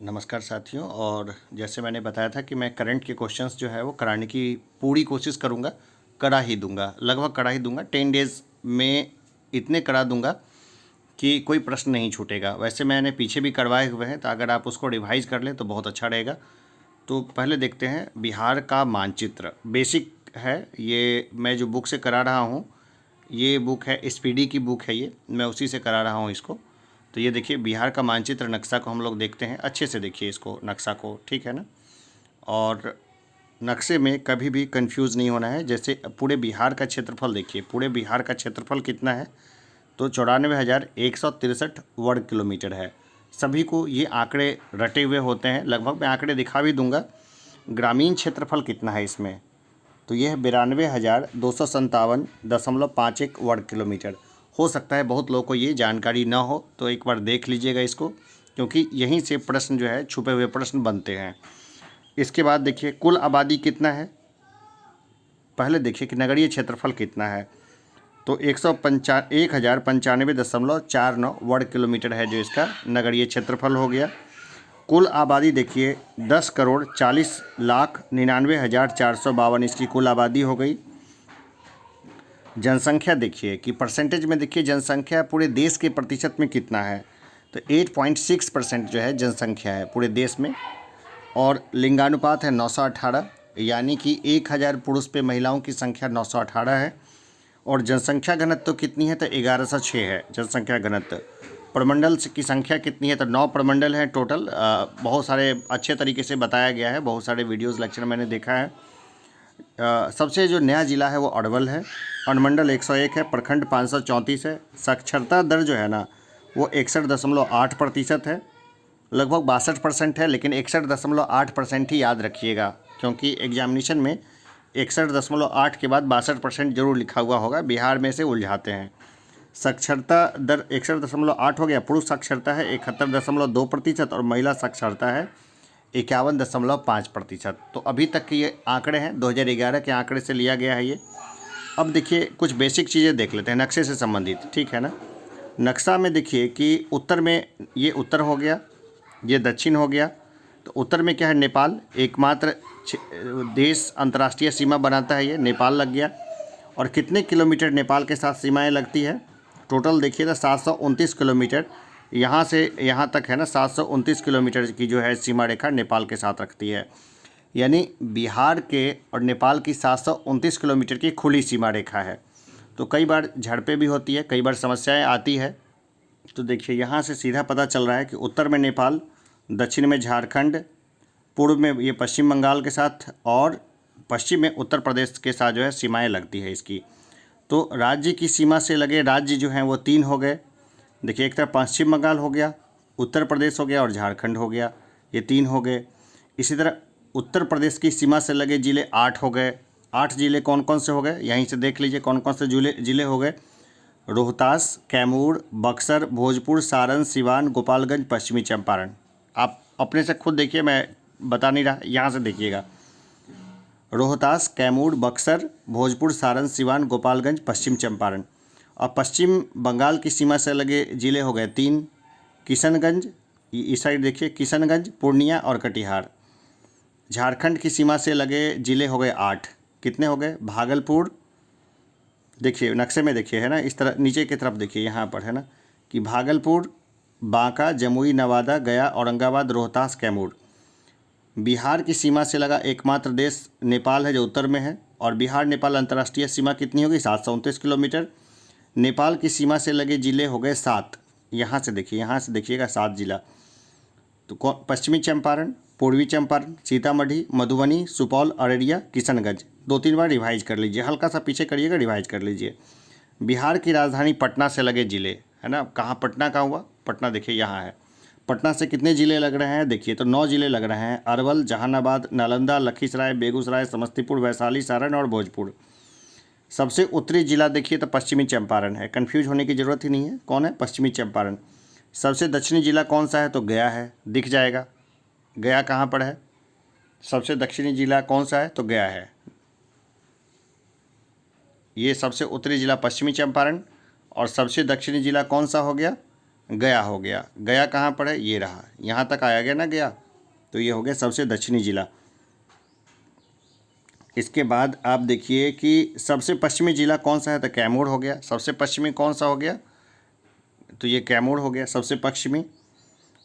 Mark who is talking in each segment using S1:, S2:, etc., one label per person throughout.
S1: नमस्कार साथियों। और जैसे मैंने बताया था कि मैं करंट के क्वेश्चंस जो है वो कराने की पूरी कोशिश करूँगा, करा ही दूंगा, लगभग करा ही दूंगा। 10 डेज़ में इतने करा दूंगा कि कोई प्रश्न नहीं छूटेगा। वैसे मैंने पीछे भी करवाए हुए हैं, तो अगर आप उसको रिवाइज कर लें तो बहुत अच्छा रहेगा। तो पहले देखते हैं बिहार का मानचित्र। बेसिक है ये, मैं जो बुक से करा रहा हूँ, ये बुक है SPD की बुक है, ये मैं उसी से करा रहा हूँ इसको। तो ये देखिए बिहार का मानचित्र नक्शा को हम लोग देखते हैं, अच्छे से देखिए इसको, नक्शा को, ठीक है ना। और नक्शे में कभी भी कंफ्यूज नहीं होना है। जैसे पूरे बिहार का क्षेत्रफल देखिए, पूरे बिहार का क्षेत्रफल कितना है, तो 94,163 वर्ग किलोमीटर है। सभी को ये आंकड़े रटे हुए होते हैं, लगभग मैं आंकड़े दिखा भी दूंगा। ग्रामीण क्षेत्रफल कितना है इसमें, तो यह है 92,257.51 वर्ग किलोमीटर। हो सकता है बहुत लोगों को ये जानकारी ना हो, तो एक बार देख लीजिएगा इसको, क्योंकि यहीं से प्रश्न जो है, छुपे हुए प्रश्न बनते हैं। इसके बाद देखिए कुल आबादी कितना है। पहले देखिए कि नगरीय क्षेत्रफल कितना है, तो 1,095.49 वर्ग किलोमीटर है जो इसका नगरीय क्षेत्रफल हो गया। कुल आबादी देखिए 10,40,99,452 इसकी कुल आबादी हो गई। जनसंख्या देखिए कि परसेंटेज में देखिए जनसंख्या पूरे देश के प्रतिशत में कितना है, तो 8.6% जो है जनसंख्या है पूरे देश में। और लिंगानुपात है 918, यानी कि 1,000 पुरुष पे महिलाओं की संख्या 918 है। और जनसंख्या घनत्व तो कितनी है, तो 1106 है जनसंख्या घनत्व। प्रमंडल की संख्या कितनी है, तो 9 प्रमंडल हैं टोटल। बहुत सारे अच्छे तरीके से बताया गया है, बहुत सारे वीडियोज़ लेक्चर मैंने देखा है। सबसे जो नया ज़िला है वो अरवल है। अनुमंडल 101 है, प्रखंड 534 है। साक्षरता दर जो है ना वो 61.8% है, लगभग 62% है, लेकिन 61.8% ही याद रखिएगा, क्योंकि एग्जामिनेशन में 61.8 के बाद 62% जरूर लिखा हुआ होगा, बिहार में से उलझाते हैं। साक्षरता दर 61.8 हो गया। पुरुष साक्षरता है 71.2% और महिला साक्षरता है 51.5%। तो अभी तक के ये आंकड़े हैं, 2011 के आंकड़े से लिया गया है ये। अब देखिए कुछ बेसिक चीज़ें देख लेते हैं नक्शे से संबंधित, ठीक है ना। नक्शा में देखिए कि उत्तर में ये उत्तर हो गया, ये दक्षिण हो गया। तो उत्तर में क्या है, नेपाल, एकमात्र देश अंतर्राष्ट्रीय सीमा बनाता है ये, नेपाल लग गया। और कितने किलोमीटर नेपाल के साथ सीमाएं लगती है, टोटल देखिए तो 729 किलोमीटर यहाँ से यहाँ तक है ना। 729 किलोमीटर की जो है सीमा रेखा नेपाल के साथ रखती है, यानी बिहार के और नेपाल की 729 किलोमीटर की खुली सीमा रेखा है। तो कई बार झड़पें भी होती है, कई बार समस्याएं आती है। तो देखिए यहाँ से सीधा पता चल रहा है कि उत्तर में नेपाल, दक्षिण में झारखंड, पूर्व में ये पश्चिम बंगाल के साथ, और पश्चिम में उत्तर प्रदेश के साथ जो है सीमाएं लगती है इसकी। तो राज्य की सीमा से लगे राज्य जो हैं वो 3 हो गए। देखिए एक तरफ पश्चिम बंगाल हो गया, उत्तर प्रदेश हो गया और झारखंड हो गया, ये 3 हो गए। इसी तरह उत्तर प्रदेश की सीमा से लगे ज़िले 8 हो गए। 8 ज़िले कौन कौन से हो गए, यहीं से देख लीजिए कौन कौन से ज़िले हो गए। रोहतास, कैमूर, बक्सर, भोजपुर, सारण, सिवान, गोपालगंज, पश्चिमी चंपारण। आप अपने से खुद देखिए, मैं बता नहीं रहा, यहाँ से देखिएगा। रोहतास, कैमूर, बक्सर, भोजपुर, सारण, सिवान, गोपालगंज, पश्चिम चंपारण। और पश्चिम बंगाल की सीमा से लगे ज़िले हो गए 3, किशनगंज, इस साइड देखिए किशनगंज, पूर्णिया और कटिहार। झारखंड की सीमा से लगे ज़िले हो गए 8, कितने हो गए, भागलपुर, देखिए नक्शे में देखिए है ना, इस तरह नीचे की तरफ देखिए, यहाँ पर है ना कि भागलपुर, बांका, जमुई, नवादा, गया, औरंगाबाद, रोहतास, कैमूर। बिहार की सीमा से लगा एकमात्र देश नेपाल है जो उत्तर में है। और बिहार नेपाल अंतर्राष्ट्रीय सीमा कितनी होगी, 729 किलोमीटर। नेपाल की सीमा से लगे ज़िले हो गए 7, यहाँ से देखिए, यहाँ से देखिएगा 7 जिला। तो पश्चिमी चंपारण, पूर्वी चंपारण, सीतामढ़ी, मधुबनी, सुपौल, अररिया, किशनगंज। 2-3 बार रिवाइज कर लीजिए, हल्का सा पीछे करिएगा, रिवाइज कर लीजिए। बिहार की राजधानी पटना से लगे ज़िले है ना, कहाँ पटना का हुआ, पटना देखिए यहाँ है। पटना से कितने ज़िले लग रहे हैं, देखिए तो 9 ज़िले लग रहे हैं, अरवल, जहानाबाद, नालंदा, लखीसराय, बेगूसराय, समस्तीपुर, वैशाली, सारण और भोजपुर। सबसे उत्तरी जिला देखिए तो पश्चिमी चंपारण है, कन्फ्यूज होने की ज़रूरत ही नहीं है, कौन है, पश्चिमी चंपारण। सबसे दक्षिणी जिला कौन सा है, तो गया है, दिख जाएगा, गया कहाँ पर है। सबसे दक्षिणी जिला कौन सा है, तो गया है। ये सबसे उत्तरी जिला पश्चिमी चंपारण, और सबसे दक्षिणी जिला कौन सा हो गया, गया हो गया। गया कहाँ पर है? ये रहा, यहाँ तक आया गया ना गया, तो ये हो गया सबसे दक्षिणी जिला। इसके बाद आप देखिए कि सबसे पश्चिमी जिला कौन सा है, तो कैमूर हो गया। सबसे पश्चिमी कौन सा हो गया, तो ये कैमूर हो गया सबसे पश्चिमी।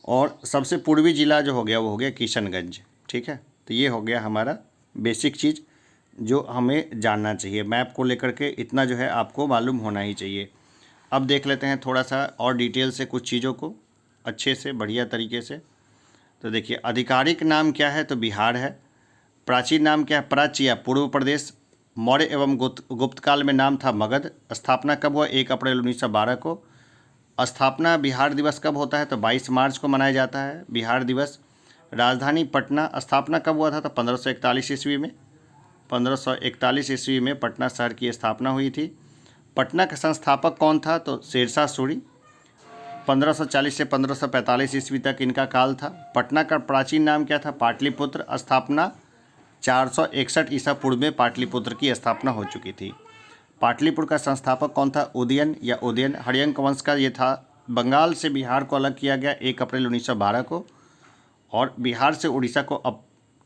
S1: और सबसे पूर्वी जिला जो हो गया वो हो गया किशनगंज। ठीक है, तो ये हो गया हमारा बेसिक चीज़ जो हमें जानना चाहिए। मैप को लेकर के इतना जो है आपको मालूम होना ही चाहिए। अब देख लेते हैं थोड़ा सा और डिटेल से कुछ चीज़ों को अच्छे से बढ़िया तरीके से। तो देखिए, आधिकारिक नाम क्या है, तो बिहार है। प्राचीन नाम क्या है? प्राच्य, पूर्व प्रदेश। मौर्य एवं गुप्त काल में नाम था मगध। स्थापना कब हुआ? 1 अप्रैल 1912 को। स्थापना बिहार दिवस कब होता है? तो 22 मार्च को मनाया जाता है बिहार दिवस। राजधानी पटना। स्थापना कब हुआ था? तो 1541 ईस्वी में। 1541 ईस्वी में पटना शहर की स्थापना हुई थी। पटना का संस्थापक कौन था? तो शेरशाह सूरी। 1540 से 1545 ईस्वी तक इनका काल था। पटना का प्राचीन नाम क्या था? पाटलिपुत्र। स्थापना 461 ईसा पूर्व में पाटलिपुत्र की स्थापना हो चुकी थी। पाटलिपुत्र का संस्थापक कौन था? उदयन या उदयन हरियंक वंश का ये था। बंगाल से बिहार को अलग किया गया 1 अप्रैल 1912 को, और बिहार से उड़ीसा को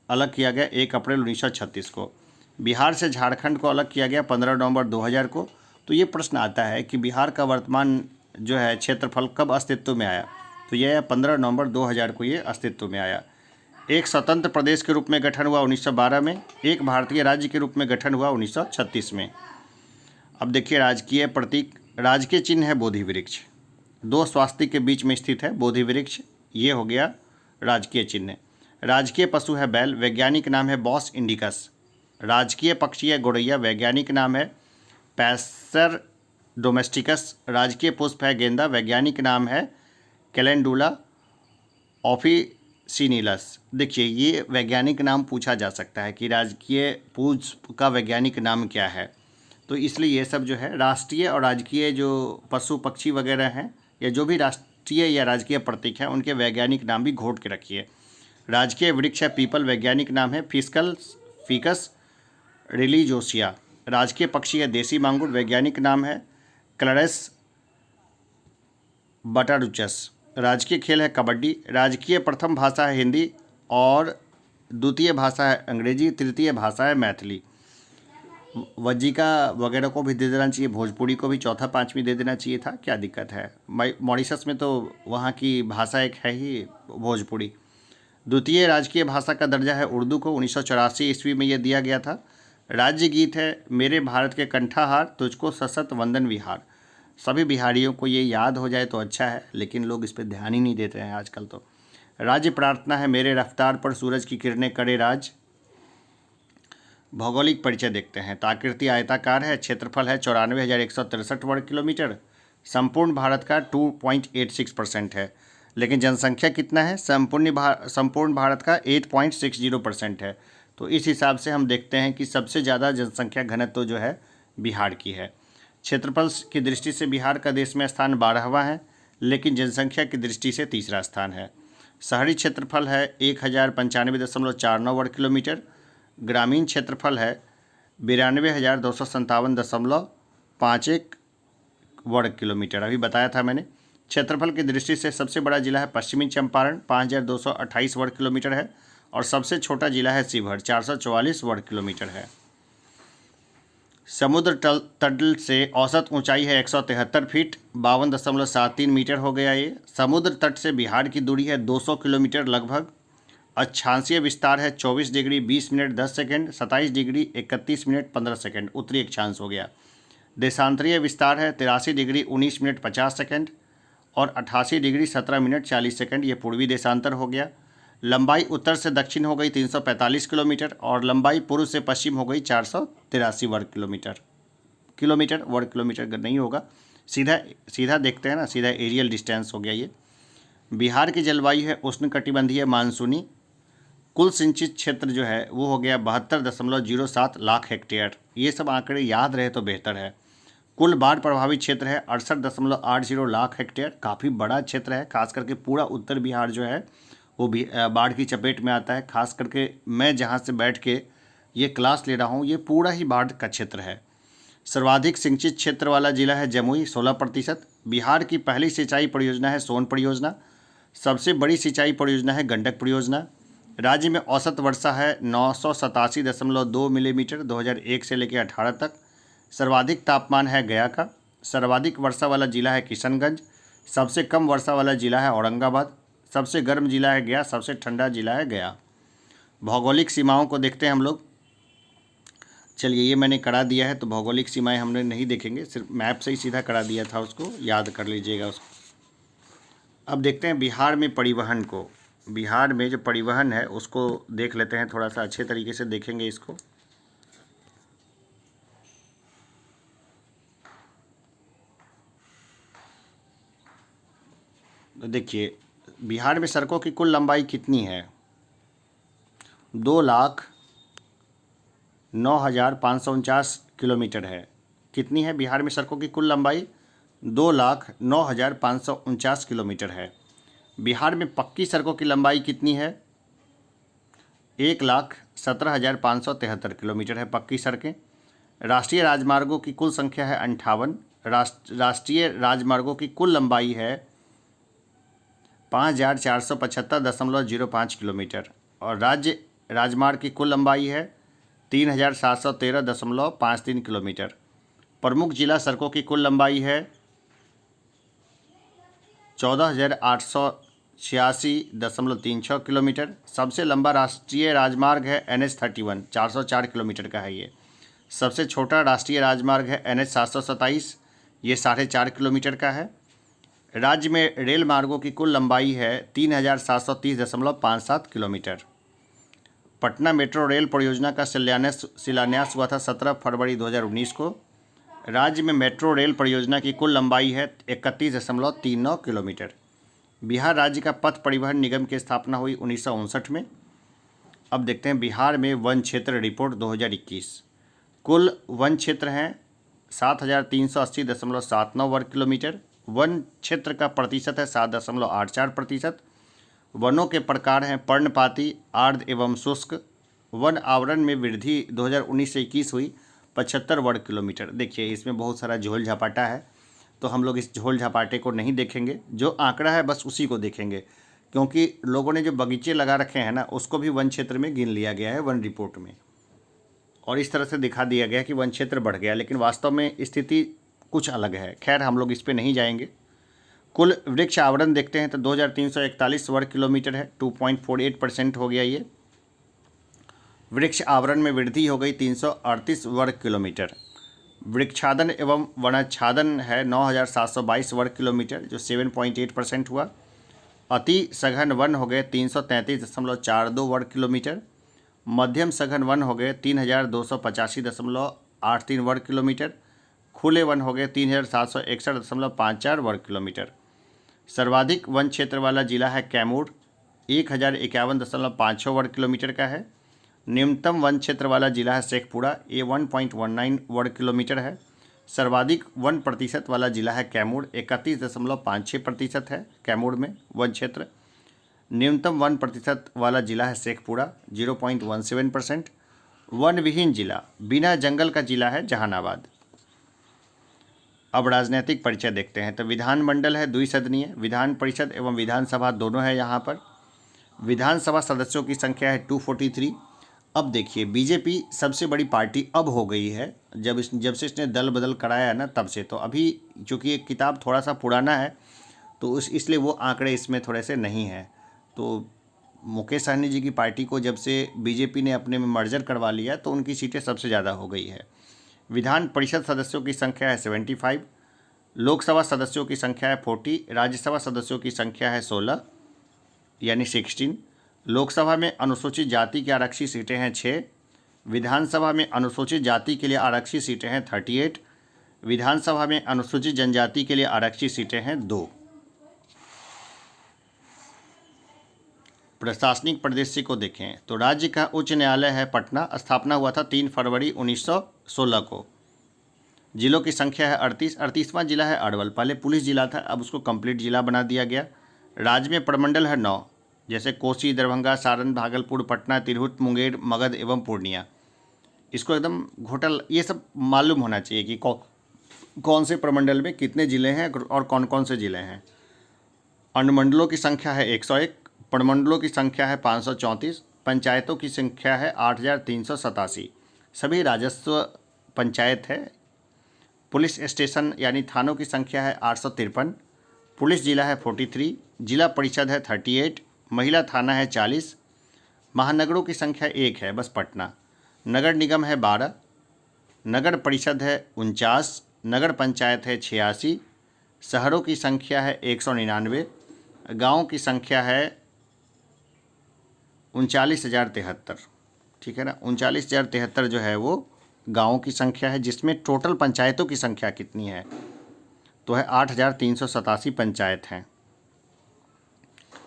S1: अलग किया गया 1 अप्रैल 1936 को। बिहार से झारखंड को अलग किया गया 15 नवंबर 2000 को। तो ये प्रश्न आता है कि बिहार का वर्तमान जो है क्षेत्रफल कब अस्तित्व में आया, तो यह 15 नवंबर 2000 को ये अस्तित्व में आया। एक स्वतंत्र प्रदेश के रूप में गठन हुआ 1912 में। एक भारतीय राज्य के रूप में गठन हुआ 1936 में। अब देखिए, राजकीय प्रतीक, राजकीय चिन्ह है बोधि वृक्ष। 2 स्वास्तिक के बीच में स्थित है बोधि वृक्ष, ये हो गया राजकीय चिन्ह। राजकीय पशु है बैल, वैज्ञानिक नाम है बॉस इंडिकस। राजकीय पक्षी है गौरैया, वैज्ञानिक नाम है पैसर डोमेस्टिकस। राजकीय पुष्प है गेंदा, वैज्ञानिक नाम है कैलेंडुला ऑफिसिनिलस। देखिए, ये वैज्ञानिक नाम पूछा जा सकता है कि राजकीय पुष्प का वैज्ञानिक नाम क्या है, तो इसलिए ये सब जो है राष्ट्रीय और राजकीय जो पशु पक्षी वगैरह हैं, या जो भी राष्ट्रीय या राजकीय प्रतीक हैं, उनके वैज्ञानिक नाम भी घोट के रखिए। राजकीय वृक्ष है पीपल, वैज्ञानिक नाम है फीकस रिलीजोसिया। राजकीय पक्षी है देसी मांगुर, वैज्ञानिक नाम है क्लरेस बटारुचस। राजकीय खेल है कबड्डी। राजकीय प्रथम भाषा है हिंदी, और द्वितीय भाषा है अंग्रेजी, तृतीय भाषा है मैथिली। वज्जिका वगैरह को भी दे देना चाहिए, भोजपुरी को भी चौथा पाँचवीं दे देना चाहिए था, क्या दिक्कत है? मॉरिशस में तो वहाँ की भाषा एक है ही भोजपुरी। द्वितीय राजकीय भाषा का दर्जा है उर्दू को, 1984 ईस्वी में यह दिया गया था। राज्य गीत है मेरे भारत के कंठाहार, तुझको सशत वंदन विहार। सभी बिहारियों को ये याद हो जाए तो अच्छा है, लेकिन लोग इस पर ध्यान ही नहीं देते हैं आजकल तो। राज्य प्रार्थना है मेरे रफ्तार पर सूरज की किरणें करे राज। भौगोलिक परिचय देखते हैं, तो आकृति आयताकार है, क्षेत्रफल है 94,163 वर्ग किलोमीटर, संपूर्ण भारत का 2.86% है। लेकिन जनसंख्या कितना है? संपूर्ण भारत का 8.60% है। तो इस हिसाब से हम देखते हैं कि सबसे ज़्यादा जनसंख्या घनत्व जो है बिहार की है। क्षेत्रफल की दृष्टि से बिहार का देश में स्थान 12वां है, लेकिन जनसंख्या की दृष्टि से तीसरा स्थान है। शहरी क्षेत्रफल है 1095.49 वर्ग किलोमीटर। ग्रामीण क्षेत्रफल है 92,257.51 वर्ग किलोमीटर, अभी बताया था मैंने। क्षेत्रफल की दृष्टि से सबसे बड़ा जिला है पश्चिमी चंपारण, 5,228 वर्ग किलोमीटर है, और सबसे छोटा जिला है शिवहर, 444 वर्ग किलोमीटर है। समुद्र तल से औसत ऊंचाई है 173 फीट, 52.73 मीटर हो गया ये। समुद्र तट से बिहार की दूरी है 200 किलोमीटर लगभग। अक्षांशीय विस्तार है 24 degree 20 minute 10 second, 27 degree 31 minute 15 second, उत्तरी अक्षांश हो गया। देशांतरीय विस्तार है 83 डिग्री 19 मिनट 50 सेकंड, और 88 डिग्री 17 मिनट 40 सेकंड, ये पूर्वी देशांतर हो गया। लंबाई उत्तर से दक्षिण हो गई 345 किलोमीटर, और लंबाई पूर्व से पश्चिम हो गई 483 वर्ग किलोमीटर नहीं होगा, सीधा देखते हैं ना, सीधा एरियल डिस्टेंस हो गया ये। बिहार की जलवायु है उष्णकटिबंधीय मानसूनी। कुल सिंचित क्षेत्र जो है वो हो गया 72.07 लाख हेक्टेयर। ये सब आंकड़े याद रहे तो बेहतर है। कुल बाढ़ प्रभावित क्षेत्र है 68.80 लाख हेक्टेयर, काफ़ी बड़ा क्षेत्र है। खास करके पूरा उत्तर बिहार जो है वो भी बाढ़ की चपेट में आता है। खास करके मैं जहाँ से बैठ के ये क्लास ले रहा हूँ, ये पूरा ही बाढ़ का क्षेत्र है। सर्वाधिक सिंचित क्षेत्र वाला जिला है जमुई 16%। बिहार की पहली सिंचाई परियोजना है सोन परियोजना। सबसे बड़ी सिंचाई परियोजना है गंडक परियोजना। राज्य में औसत वर्षा है 987.2 मिलीमीटर 2001 से लेकर 18 तक। सर्वाधिक तापमान है गया का। सर्वाधिक वर्षा वाला जिला है किशनगंज। सबसे कम वर्षा वाला जिला है औरंगाबाद। सबसे गर्म जिला है गया। सबसे ठंडा जिला है गया। भौगोलिक सीमाओं को देखते हैं हम लोग। चलिए, ये मैंने करा दिया है, तो भौगोलिक सीमाएं हमने नहीं देखेंगे, सिर्फ मैप से ही सीधा करा दिया था, उसको याद कर लीजिएगा उसको। अब देखते हैं बिहार में परिवहन को। बिहार में जो परिवहन है उसको देख लेते हैं, थोड़ा सा अच्छे तरीके से देखेंगे इसको। तो देखिए, बिहार में सड़कों की कुल लंबाई कितनी है? 2,09,549 किलोमीटर है। कितनी है बिहार में सड़कों की कुल लंबाई? 2,09,549 किलोमीटर है। बिहार में पक्की सड़कों की लंबाई कितनी है? 1,17,573 किलोमीटर है पक्की सड़कें। राष्ट्रीय राजमार्गों की कुल संख्या है 58। राष्ट्रीय राजमार्गों की कुल लंबाई है 5,475.05 किलोमीटर और राज्य राजमार्ग की कुल लंबाई है 3,713.53 किलोमीटर। प्रमुख जिला सड़कों की कुल लंबाई है 14,886.36 किलोमीटर। सबसे लंबा राष्ट्रीय राजमार्ग है NH 31, 404 किलोमीटर का है ये। सबसे छोटा राष्ट्रीय राजमार्ग है NH 727, ये 4.5 किलोमीटर का है। राज्य में रेल मार्गों की कुल लंबाई है 3,730.57 किलोमीटर। पटना मेट्रो रेल परियोजना का शिलान्यास हुआ था 17 फरवरी 2019 को। राज्य में मेट्रो रेल परियोजना की कुल लंबाई है 31.39 किलोमीटर। बिहार राज्य का पथ परिवहन निगम की स्थापना हुई 1959 में। अब देखते हैं बिहार में वन क्षेत्र रिपोर्ट 2021। कुल वन क्षेत्र हैं 7,380.79 वर्ग किलोमीटर। वन क्षेत्र का प्रतिशत है 7.84%। वनों के प्रकार हैं पर्णपाती, आर्द्र एवं शुष्क। वन आवरण में वृद्धि 2019 से 21 हुई 75 वर्ग किलोमीटर। देखिए, इसमें बहुत सारा झोल झपाटा है, तो हम लोग इस झोल झपाटे को नहीं देखेंगे, जो आंकड़ा है बस उसी को देखेंगे, क्योंकि लोगों ने जो बगीचे लगा रखे हैं ना, उसको भी वन क्षेत्र में गिन लिया गया है वन रिपोर्ट में, और इस तरह से दिखा दिया गया कि वन क्षेत्र बढ़ गया, लेकिन वास्तव में स्थिति कुछ अलग है। खैर, हम लोग इस पर नहीं जाएंगे। कुल वृक्ष आवरण देखते हैं तो 2,341 वर्ग किलोमीटर है, 2.48% हो गया ये। वृक्ष आवरण में वृद्धि हो गई 338 वर्ग किलोमीटर। वृक्षादन एवं वनाच्छादन है 9,722 वर्ग किलोमीटर, जो 7.8% हुआ। अति सघन वन हो गए 333.42 वर्ग किलोमीटर। मध्यम सघन वन हो गए 3,285.83 वर्ग किलोमीटर। खुले वन हो गए 3,761.54 वर्ग किलोमीटर। सर्वाधिक वन क्षेत्र वाला जिला है कैमूर, 1,051.56 वर्ग किलोमीटर का है। न्यूनतम वन क्षेत्र वाला जिला है शेखपुरा, ये 1.19 वर्ग किलोमीटर है। सर्वाधिक वन प्रतिशत वाला जिला है कैमूर, 31.56% है कैमूर में वन क्षेत्र। न्यूनतम वन प्रतिशत वाला जिला है शेखपुरा, 0.17%। वन विहीन जिला, बिना जंगल का जिला है जहानाबाद। अब राजनीतिक परिचय देखते हैं तो विधानमंडल है द्विसदनीय, विधान परिषद एवं विधानसभा दोनों है यहाँ पर। विधानसभा सदस्यों की संख्या है 243। अब देखिए, बीजेपी सबसे बड़ी पार्टी अब हो गई है, जब से इसने दल बदल कराया ना, तब से। तो अभी चूँकि ये किताब थोड़ा सा पुराना है, तो इसलिए वो आंकड़े इसमें थोड़े से नहीं हैं। तो मुकेश सहनी जी की पार्टी को जब से बीजेपी ने अपने में मर्जर करवा लिया, तो उनकी सीटें सबसे ज़्यादा हो गई है। विधान परिषद सदस्यों की संख्या है 75। लोकसभा सदस्यों की संख्या है 40। राज्यसभा सदस्यों की संख्या है 16 यानी 16। लोकसभा में अनुसूचित जाति की आरक्षित सीटें हैं 6। विधानसभा में अनुसूचित जाति के लिए आरक्षित सीटें हैं 38। विधानसभा में अनुसूचित जनजाति के लिए आरक्षित सीटें हैं 2। प्रशासनिक परिदृश्य को देखें तो राज्य का उच्च न्यायालय है पटना, स्थापना हुआ था 3 फरवरी 1916 को। जिलों की संख्या है 38वां जिला है अरवल, पहले पुलिस जिला था, अब उसको कंप्लीट जिला बना दिया गया। राज्य में प्रमंडल है 9, जैसे कोसी, दरभंगा, सारण, भागलपुर, पटना, तिरहुत, मुंगेर, मगध एवं पूर्णिया। इसको एकदम घोटाला ये सब मालूम होना चाहिए कि कौन से प्रमंडल में कितने ज़िले हैं और कौन कौन से ज़िले हैं। अनुमंडलों की संख्या है 101, प्रमंडलों की संख्या है 534, पंचायतों की संख्या है 8387, सभी राजस्व पंचायत है। पुलिस स्टेशन यानी थानों की संख्या है 853, पुलिस जिला है 43, जिला परिषद है 38, महिला थाना है 40, महानगरों की संख्या 1 है बस पटना, नगर निगम है 12, नगर परिषद है 49, नगर पंचायत है 86, शहरों की संख्या है 199, गाँव की संख्या है 39,073। ठीक है ना, 39,073 जो है वो गाँवों की संख्या है, जिसमें टोटल पंचायतों की संख्या कितनी है तो है 8,387 पंचायत हैं।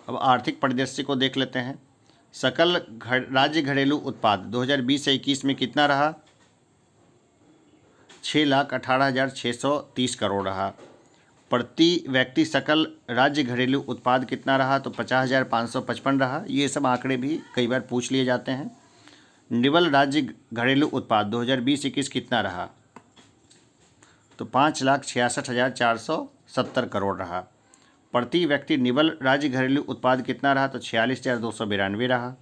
S1: अब आर्थिक परिदृश्य को देख लेते हैं। सकल राज्य घरेलू उत्पाद 2020 से 21 में कितना रहा? 6,18,630 करोड़ रहा। प्रति व्यक्ति सकल राज्य घरेलू उत्पाद कितना रहा? तो 50,555 रहा। ये सब आंकड़े भी कई बार पूछ लिए जाते हैं। निवल राज्य घरेलू उत्पाद 2020-21 कितना रहा? तो 5,66,470 करोड़ रहा। प्रति व्यक्ति निवल राज्य घरेलू उत्पाद कितना रहा? तो 46,292 रहा।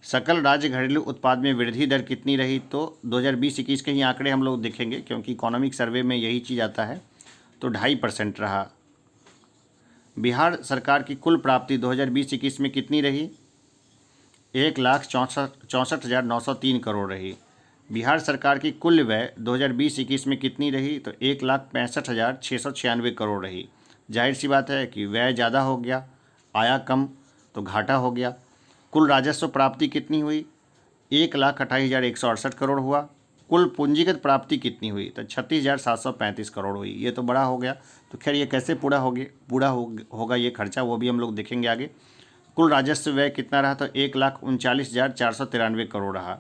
S1: सकल राज्य घरेलू उत्पाद में वृद्धि दर कितनी रही? तो 2020-21 के ही आंकड़े हम लोग देखेंगे, क्योंकि इकोनॉमिक सर्वे में यही चीज़ आता है। तो 2.5% रहा। बिहार सरकार की कुल प्राप्ति 2020-21 में कितनी रही? 1,64,903 करोड़ रही। बिहार सरकार की कुल व्यय 2020-21 में कितनी रही? तो 1,65,696 करोड़ रही। जाहिर सी बात है कि व्यय ज़्यादा हो गया, आया कम, तो घाटा हो गया। कुल राजस्व प्राप्ति कितनी हुई? 1,28,168 करोड़ हुआ। कुल पूंजीगत प्राप्ति कितनी हुई? तो 36,735 करोड़ हुई। ये तो बड़ा हो गया। तो खैर ये कैसे पूरा होगा ये खर्चा, वो भी हम लोग देखेंगे आगे। कुल राजस्व व्यय कितना रहा? तो 1,39,493 करोड़ रहा।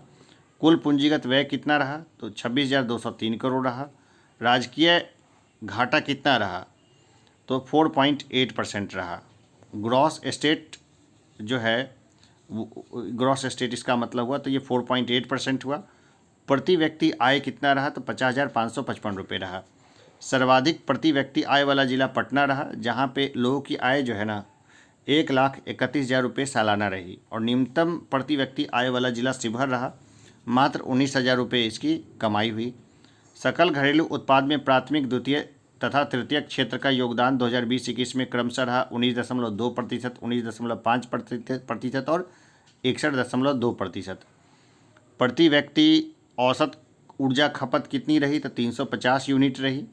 S1: कुल पूंजीगत व्यय कितना रहा? तो 26,203 करोड़ रहा। राजकीय घाटा कितना रहा? तो 4.8% रहा। ग्रॉस एस्टेट जो है, ग्रॉस एस्टेट इसका मतलब हुआ, तो ये 4.8% हुआ। प्रति व्यक्ति आय कितना रहा? तो 50,555 रुपये रहा। सर्वाधिक प्रति व्यक्ति आय वाला जिला पटना रहा, जहाँ पे लोगों की आय जो है ना 1,31,000 रुपये सालाना रही। और न्यूनतम प्रति व्यक्ति आय वाला जिला शिवहर रहा, मात्र 19,000 रुपये इसकी कमाई हुई। सकल घरेलू उत्पाद में प्राथमिक, द्वितीय तथा तृतीय क्षेत्र का योगदान 2020-21 में क्रमशः रहा 19.2%, 19.5% और 61.2%। प्रति व्यक्ति औसत ऊर्जा खपत कितनी रही? तो 350 यूनिट रही।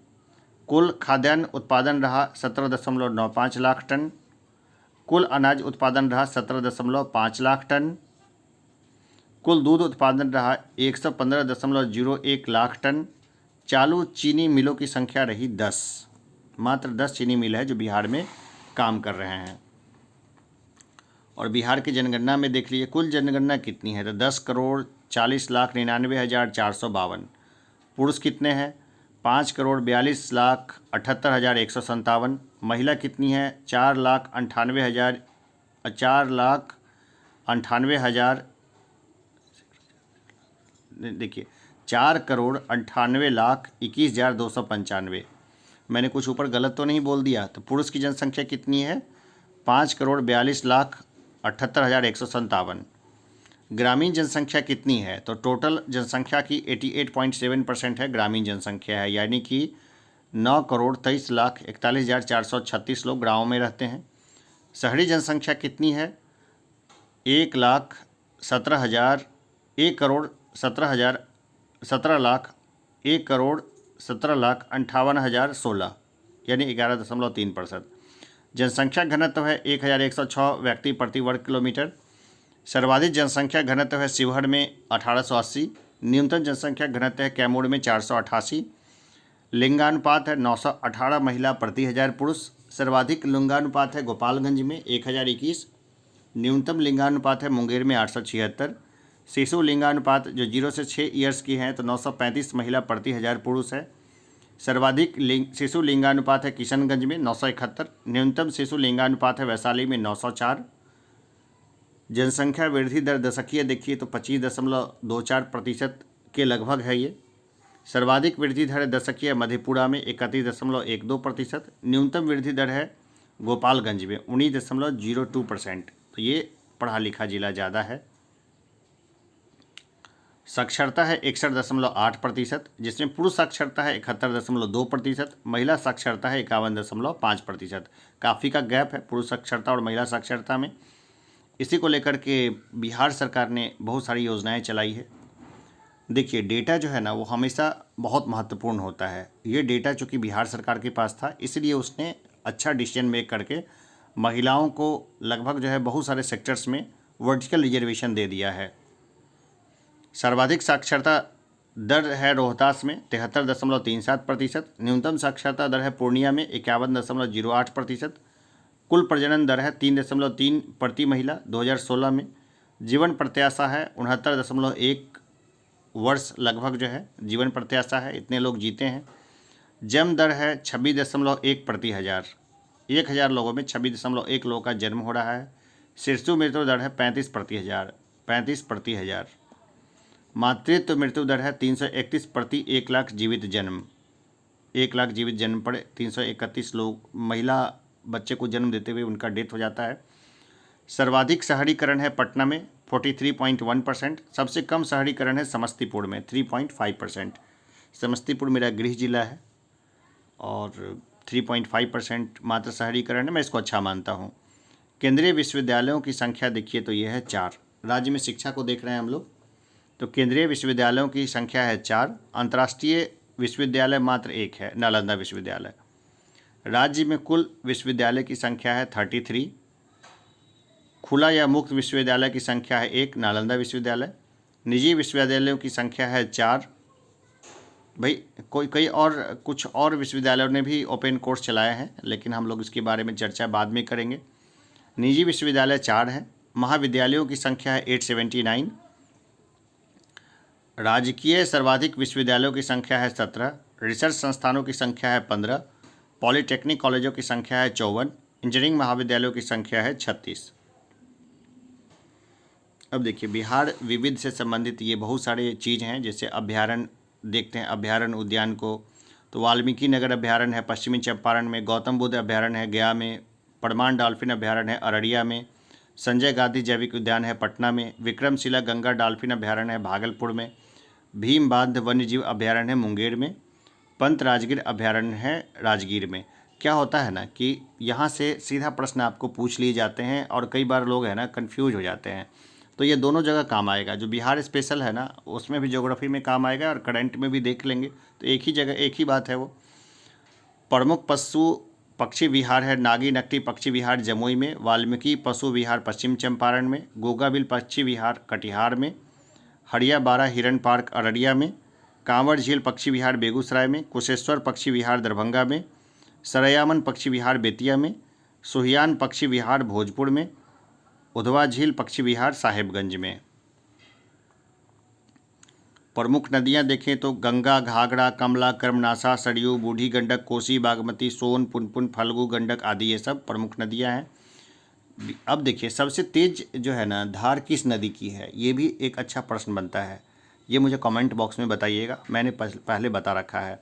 S1: कुल खाद्यान्न उत्पादन रहा 17.95 लाख टन। कुल अनाज उत्पादन रहा 17.5 लाख टन। कुल दूध उत्पादन रहा 115.01 लाख टन। चालू चीनी मिलों की संख्या रही 10। मात्र 10 चीनी मिल है जो बिहार में काम कर रहे हैं। और बिहार की जनगणना में देख लीजिए, कुल जनगणना कितनी है? तो 10,40,99,452। पुरुष कितने हैं? 5,42,78,157। महिला कितनी है? 4,98,000 देखिए 4,98,21,295। मैंने कुछ ऊपर गलत तो नहीं बोल दिया? तो पुरुष की जनसंख्या कितनी है? 5,42,78,157। ग्रामीण जनसंख्या कितनी है? तो टोटल जनसंख्या की 88.7% है ग्रामीण जनसंख्या है, यानी कि 9,23,41,436 लोग गाँव में रहते हैं। शहरी जनसंख्या कितनी है? 1,17,58,16, यानी 11.3%। जनसंख्या घनत्व है 1,106 व्यक्ति प्रति वर्ग किलोमीटर। सर्वाधिक जनसंख्या घनत्व है शिवहर में 1880। न्यूनतम जनसंख्या घनत्व है कैमूर में 488। लिंगानुपात है 918 महिला प्रति 1000 पुरुष। सर्वाधिक लिंगानुपात है गोपालगंज में 1021। न्यूनतम लिंगानुपात है मुंगेर में 876। शिशु लिंगानुपात जो 0 से 6 ईयर्स की हैं तो 935 महिला प्रति 1000 पुरुष है। सर्वाधिक शिशु लिंगानुपात है किशनगंज में 971। न्यूनतम शिशु लिंगानुपात है वैशाली में 904। जनसंख्या वृद्धि दर दशकीय देखिए तो 25.24% के लगभग है ये। सर्वाधिक वृद्धि दर है दशकीय मधेपुरा में 31.12%। न्यूनतम वृद्धि दर है गोपालगंज में 19.02%। तो ये पढ़ा लिखा जिला ज़्यादा है। साक्षरता है 61.8%, जिसमें पुरुष साक्षरता है 71.2%, महिला साक्षरता है 51.5%। काफ़ी का गैप है पुरुष साक्षरता और महिला साक्षरता में। इसी को लेकर के बिहार सरकार ने बहुत सारी योजनाएं चलाई है। देखिए डेटा जो है ना वो हमेशा बहुत महत्वपूर्ण होता है। ये डेटा चूँकि बिहार सरकार के पास था, इसलिए उसने अच्छा डिसीजन मेक करके महिलाओं को लगभग जो है बहुत सारे सेक्टर्स में वर्टिकल रिजर्वेशन दे दिया है। सर्वाधिक साक्षरता दर है रोहतास में 73.37%। न्यूनतम साक्षरता दर है पूर्णिया में 51.08%। कुल प्रजनन दर है 3.3 प्रति महिला 2016 में। जीवन प्रत्याशा है 69.1 वर्ष लगभग जो है जीवन प्रत्याशा है, इतने लोग जीते हैं। जन्म दर है 26.1 प्रति हज़ार, 1000 लोगों में 26.1 लोगों का जन्म हो रहा है। शिशु मृत्यु दर है 35 प्रति हज़ार। मातृत्व मृत्यु दर है 331 प्रति 1 लाख जीवित जन्म। 1 लाख जीवित जन्म पर 331 लोग महिला बच्चे को जन्म देते हुए उनका डेथ हो जाता है। सर्वाधिक शहरीकरण है पटना में 43.1%। सबसे कम शहरीकरण है समस्तीपुर में 3.5%। समस्तीपुर मेरा गृह जिला है और 3.5% मात्र शहरीकरण है, मैं इसको अच्छा मानता हूँ। केंद्रीय विश्वविद्यालयों की संख्या देखिए तो ये है 4। राज्य में शिक्षा को देख रहे हैं हम लोग, तो केंद्रीय विश्वविद्यालयों की संख्या है 4। अंतर्राष्ट्रीय विश्वविद्यालय मात्र 1 है, नालंदा विश्वविद्यालय। राज्य में कुल विश्वविद्यालय की संख्या है 33। खुला या मुक्त विश्वविद्यालय की संख्या है 1, नालंदा विश्वविद्यालय। निजी विश्वविद्यालयों की संख्या है 4। भाई कई और कुछ और विश्वविद्यालयों ने भी ओपन कोर्स चलाए हैं, लेकिन हम लोग इसके बारे में चर्चा बाद में करेंगे। निजी विश्वविद्यालय 4 हैं। महाविद्यालयों की संख्या है 879। राजकीय सर्वाधिक विश्वविद्यालयों की संख्या है 17। रिसर्च संस्थानों की संख्या है 15। पॉलिटेक्निक कॉलेजों की संख्या है 54। इंजीनियरिंग महाविद्यालयों की संख्या है 36। अब देखिए बिहार विविध से संबंधित ये बहुत सारे चीज़ हैं, जैसे अभ्यारण्य देखते हैं। अभ्यारण्य उद्यान को तो वाल्मीकि नगर अभ्यारण्य है पश्चिमी चंपारण में, गौतम बुद्ध अभ्यारण्य है गया में, परमान डॉल्फिन अभ्यारण्य है अररिया में, संजय गांधी जैविक उद्यान है पटना में, विक्रमशिला गंगा डॉल्फिन अभ्यारण्य है भागलपुर में, भीम बांध वन्यजीव अभ्यारण्य है मुंगेर में, पंत राजगीर अभ्यारण्य है राजगीर में। क्या होता है ना कि यहाँ से सीधा प्रश्न आपको पूछ लिए जाते हैं और कई बार लोग है ना कंफ्यूज हो जाते हैं। तो ये दोनों जगह काम आएगा। जो बिहार स्पेशल है ना उसमें भी ज्योग्राफी में काम आएगा और करंट में भी देख लेंगे, तो एक ही जगह एक ही बात है वो। प्रमुख पशु पक्षी विहार है नागी नकटी पक्षी विहार जमुई में, वाल्मीकि पशु विहार पश्चिम चंपारण में, गोगाबिल पक्षी विहार कटिहार में, हड़िया बारा हिरन पार्क अररिया में, कांवड़ झील पक्षी विहार बेगूसराय में, कुशेश्वर पक्षी विहार दरभंगा में, सरयामन पक्षी विहार बेतिया में, सुहियान पक्षी विहार भोजपुर में, उधवा झील पक्षी विहार साहेबगंज में। प्रमुख नदियां देखें तो गंगा, घाघरा, कमला, कर्मनाशा, सरयू, बूढ़ी गंडक, कोसी, बागमती, सोन, पुनपुन, फल्गु, गंडक आदि ये सब प्रमुख नदियां हैं। अब देखिए सबसे तेज जो है ना धार किस नदी की है, ये भी एक अच्छा प्रश्न बनता है। ये मुझे कमेंट बॉक्स में बताइएगा, मैंने पहले बता रखा है।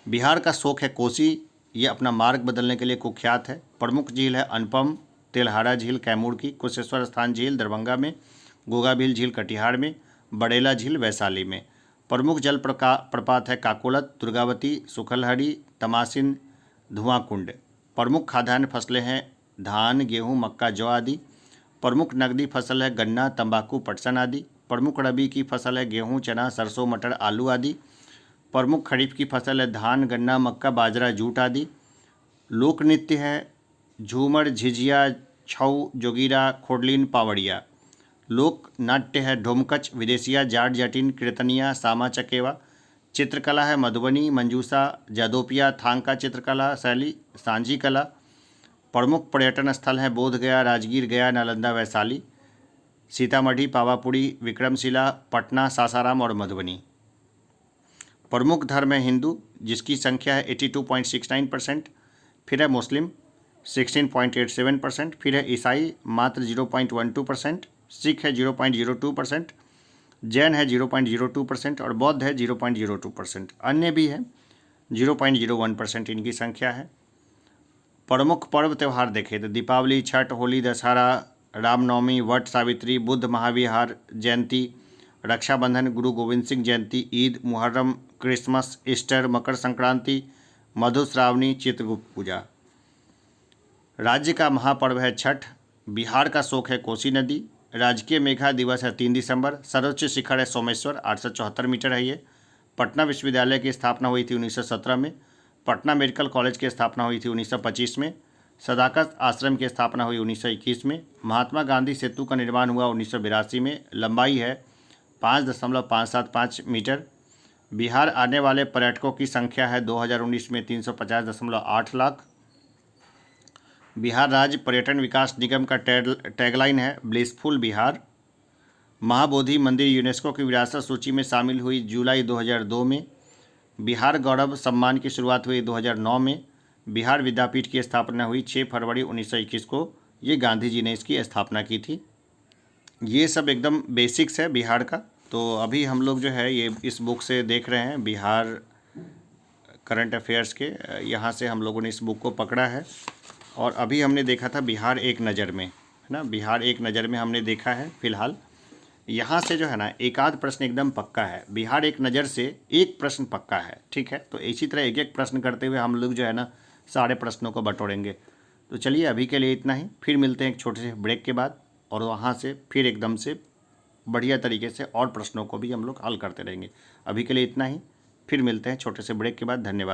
S1: बिहार का शोक है कोसी, ये अपना मार्ग बदलने के लिए कुख्यात है। प्रमुख झील है अनुपम, तेलहारा झील कैमूर की, कुशेश्वर स्थान झील दरभंगा में, गोगाबिल झील कटिहार में, बड़ेला झील वैशाली में। प्रमुख जल प्रपात है काकोलत, दुर्गावती, सुखलहरी, तमासिन, धुआंकुंड। प्रमुख खाद्यान्न फसलें हैं धान, गेहूं, मक्का, जौ आदि। प्रमुख नकदी फसल है गन्ना, तंबाकू, पटसन आदि। प्रमुख रबी की फसल है गेहूं, चना, सरसों, मटर, आलू आदि। प्रमुख खरीफ की फसल है धान, गन्ना, मक्का, बाजरा, जूट आदि। लोक नृत्य है झूमर, झिझिया, छऊ, जोगीरा, खोडलिन, पावड़िया। लोक नाट्य है ढोमकच, विदेशिया, जाट जटिन, कीर्तनिया, सामा चकेवा। चित्रकला है मधुबनी, मंजूसा, जादोपिया, थांग का चित्रकला शैली, सांझी कला। प्रमुख पर्यटन स्थल हैं बोधगया, राजगीर, गया, नालंदा, वैशाली, सीतामढ़ी, पावापुरी, विक्रमशिला, पटना, सासाराम और मधुबनी। प्रमुख धर्म है हिंदू, जिसकी संख्या है 82.69%। फिर है मुस्लिम 16.87%। फिर है ईसाई मात्र 0.12%। सिख है 0.02%। जैन है 0.02% और बौद्ध है 0.02%। अन्य भी है 0.01% इनकी संख्या है। प्रमुख पर्व त्यौहार देखें तो दीपावली, छठ, होली, दशहरा, रामनवमी, वट सावित्री, बुद्ध महाविहार जयंती, रक्षाबंधन, गुरु गोविंद सिंह जयंती, ईद, मुहर्रम, क्रिसमस, ईस्टर, मकर संक्रांति, मधुश्रावणी, चित्रगुप्त पूजा। राज्य का महापर्व है छठ। बिहार का शोक है कोसी नदी। राजकीय मेघा दिवस है 3 दिसंबर। सर्वोच्च शिखर है सोमेश्वर, 874 मीटर है ये। पटना विश्वविद्यालय की स्थापना हुई थी 1917 में। पटना मेडिकल कॉलेज की स्थापना हुई थी 1925 में। सदाकत आश्रम की स्थापना हुई 1921 में। महात्मा गांधी सेतु का निर्माण हुआ 1982 में। लंबाई है 5.575 मीटर। बिहार आने वाले पर्यटकों की संख्या है 2019 में 350.8 लाख। बिहार राज्य पर्यटन विकास निगम का टैगलाइन है ब्लिसफुल बिहार। महाबोधि मंदिर यूनेस्को की विरासत सूची में शामिल हुई जुलाई 2002 में। बिहार गौरव सम्मान की शुरुआत हुई 2009 में। बिहार विद्यापीठ की स्थापना हुई 6 फरवरी 1921 को। ये गांधी जी ने इसकी स्थापना की थी। ये सब एकदम बेसिक्स है बिहार का। तो अभी हम लोग जो है ये इस बुक से देख रहे हैं बिहार करंट अफेयर्स के। यहाँ से हम लोगों ने इस बुक को पकड़ा है और अभी हमने देखा था बिहार एक नज़र में, है ना। बिहार एक नज़र में हमने देखा है फिलहाल। यहाँ से जो है ना एक आध प्रश्न एकदम पक्का है। बिहार एक नज़र से एक प्रश्न पक्का है, ठीक है। तो इसी तरह एक एक प्रश्न करते हुए हम लोग जो है ना सारे प्रश्नों को बटोरेंगे। तो चलिए अभी के लिए इतना ही, फिर मिलते हैं एक छोटे से ब्रेक के बाद और वहाँ से फिर एकदम से बढ़िया तरीके से और प्रश्नों को भी हम लोग हल करते रहेंगे। अभी के लिए इतना ही, फिर मिलते हैं छोटे से ब्रेक के बाद। धन्यवाद।